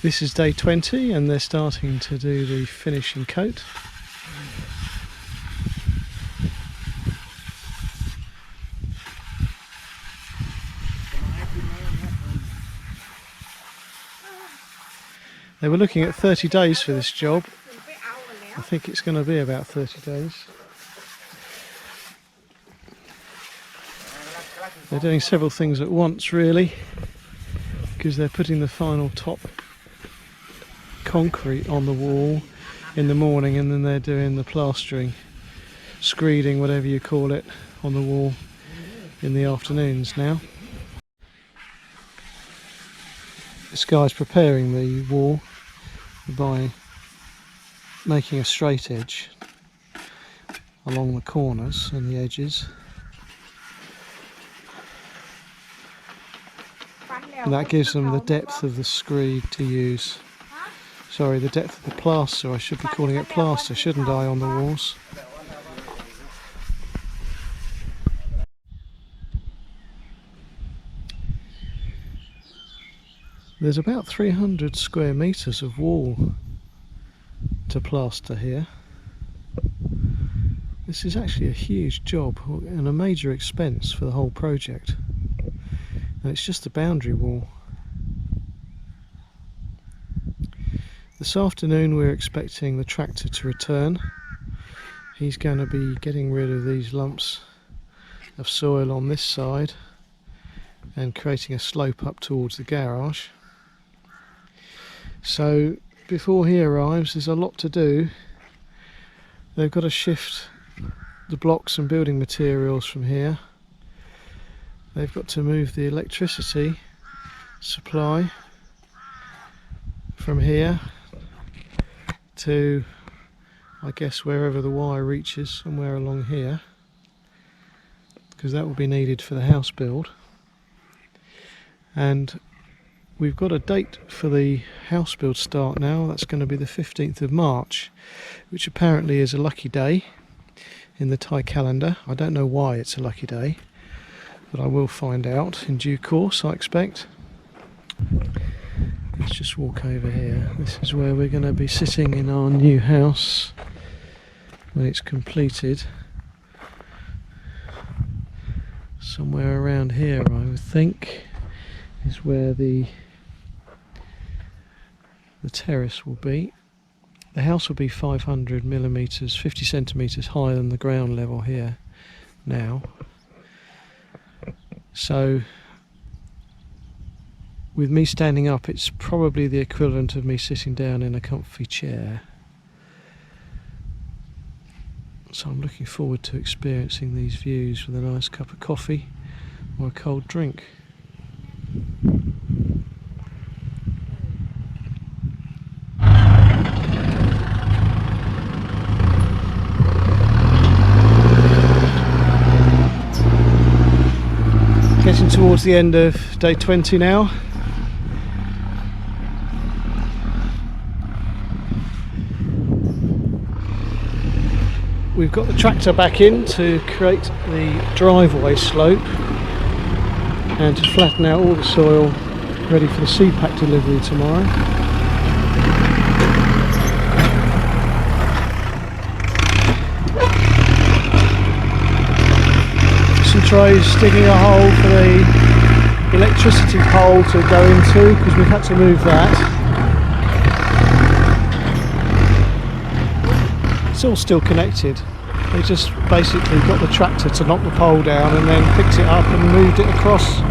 This is day 20 and they're starting to do the finishing coat. They were looking at 30 days for this job. I think it's going to be about 30 days. They're doing several things at once really, because they're putting the final top concrete on the wall in the morning, and then they're doing the plastering, screeding, whatever you call it, on the wall in the afternoons now. This guy's preparing the wall by making a straight edge along the corners and the edges, and that gives them the depth of the screed to use. Sorry, the depth of the plaster. I should be calling it plaster, shouldn't I, on the walls? There's about 300 square metres of wall to plaster here. This is actually a huge job and a major expense for the whole project. And it's just a boundary wall. This afternoon we're expecting the tractor to return. He's going to be getting rid of these lumps of soil on this side and creating a slope up towards the garage. So before he arrives there's a lot to do. They've got to shift the blocks and building materials from here. They've got to move the electricity supply from here to, I guess, wherever the wire reaches, somewhere along here, because that will be needed for the house build. And we've got a date for the house build start now. That's going to be the 15th of March, which apparently is a lucky day in the Thai calendar. I don't know why it's a lucky day, but I will find out in due course, I expect. Let's just walk over here. This is where we're going to be sitting in our new house when it's completed. Somewhere around here, I would think, is where the terrace will be. The house will be 500 millimeters, 50 centimeters higher than the ground level here now. So with me standing up, it's probably the equivalent of me sitting down in a comfy chair. So I'm looking forward to experiencing these views with a nice cup of coffee or a cold drink. Getting towards the end of day 20 now. We've got the tractor back in to create the driveway slope and to flatten out all the soil ready for the seed pack delivery tomorrow. Some trays digging a hole for the electricity pole to go into, because we've had to move that. It's all still connected. They just basically got the tractor to knock the pole down and then picked it up and moved it across.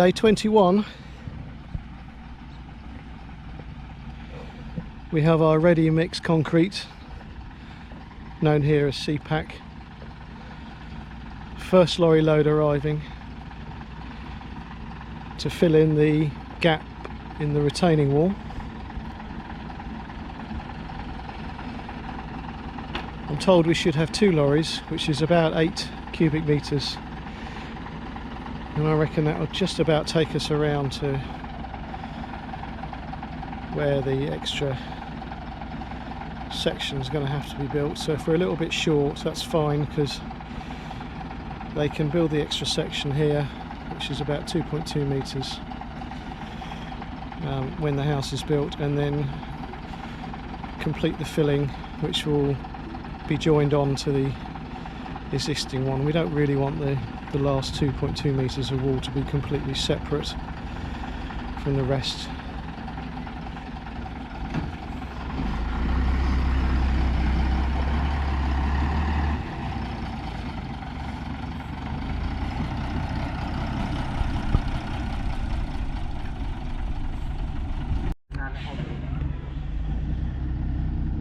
Day 21. We have our ready mix concrete, known here as CPAC. First lorry load arriving to fill in the gap in the retaining wall. I'm told we should have 2 lorries, which is about 8 cubic metres, and I reckon that will just about take us around to where the extra section is going to have to be built. So if we're a little bit short, that's fine, because they can build the extra section here, which is about 2.2 metres, when the house is built, and then complete the filling, which will be joined on to the existing one. We don't really want the last 2.2 metres of wall to be completely separate from the rest.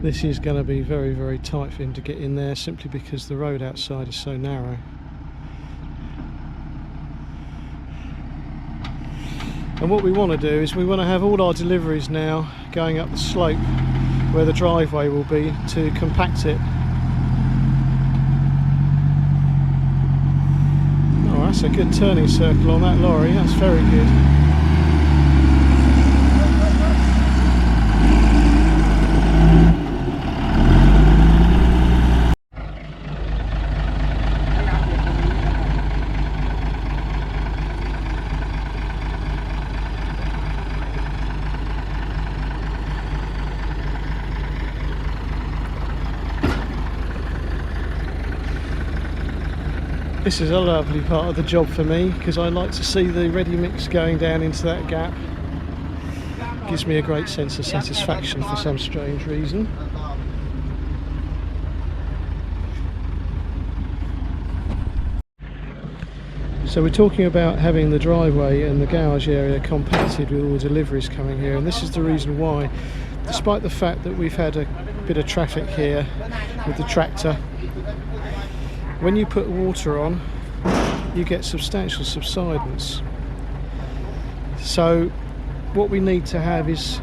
This is going to be very, very tight for him to get in there, simply because the road outside is so narrow. And what we want to do is we want to have all our deliveries now going up the slope where the driveway will be, to compact it. Oh, that's a good turning circle on that lorry, that's very good. This is a lovely part of the job for me, because I like to see the ready mix going down into that gap. Gives me a great sense of satisfaction for some strange reason. So we're talking about having the driveway and the garage area compacted with all the deliveries coming here, and this is the reason why, despite the fact that we've had a bit of traffic here with the tractor, when you put water on, you get substantial subsidence. So what we need to have is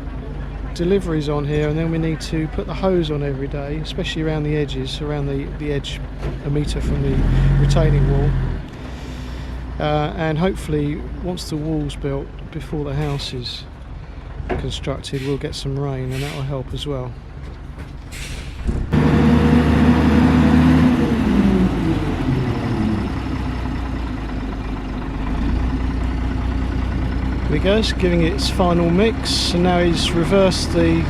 deliveries on here, and then we need to put the hose on every day, especially around the edges, around the edge a metre from the retaining wall. And hopefully once the wall's built, before the house is constructed, we'll get some rain, and that will help as well. There he goes, giving it its final mix, and now he's reversed the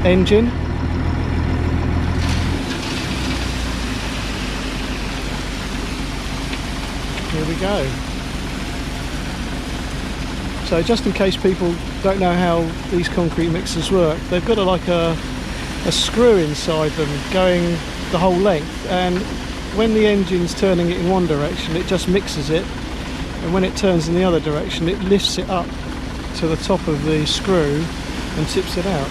engine. Here we go. So just in case people don't know how these concrete mixers work, they've got a screw inside them going the whole length, and when the engine's turning it in one direction, it just mixes it, and when it turns in the other direction, it lifts it up to the top of the screw and tips it out.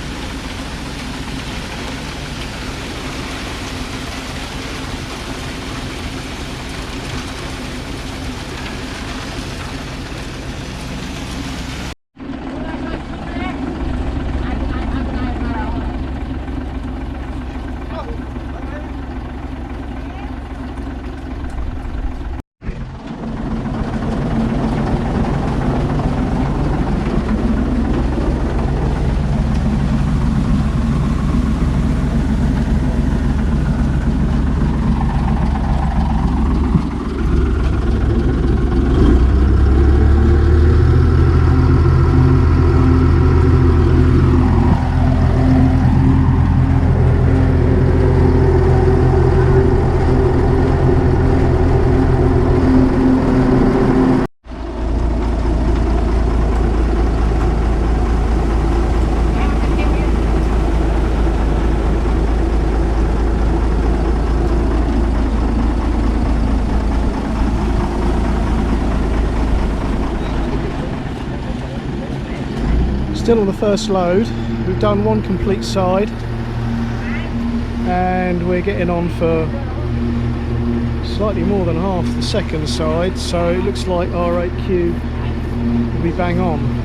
Still on the first load. We've done one complete side and we're getting on for slightly more than half the second side, so it looks like our 8Q will be bang on.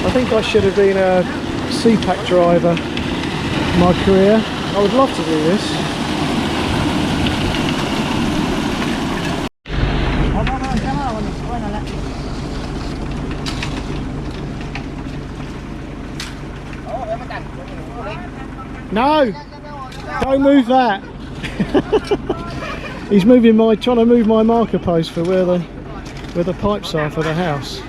I think I should have been a CPAC driver in my career. I would love to do this. No! Don't move that! He's moving trying to move my marker post for where the pipes are for the house.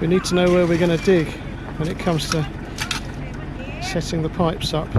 We need to know where we're going to dig when it comes to setting the pipes up.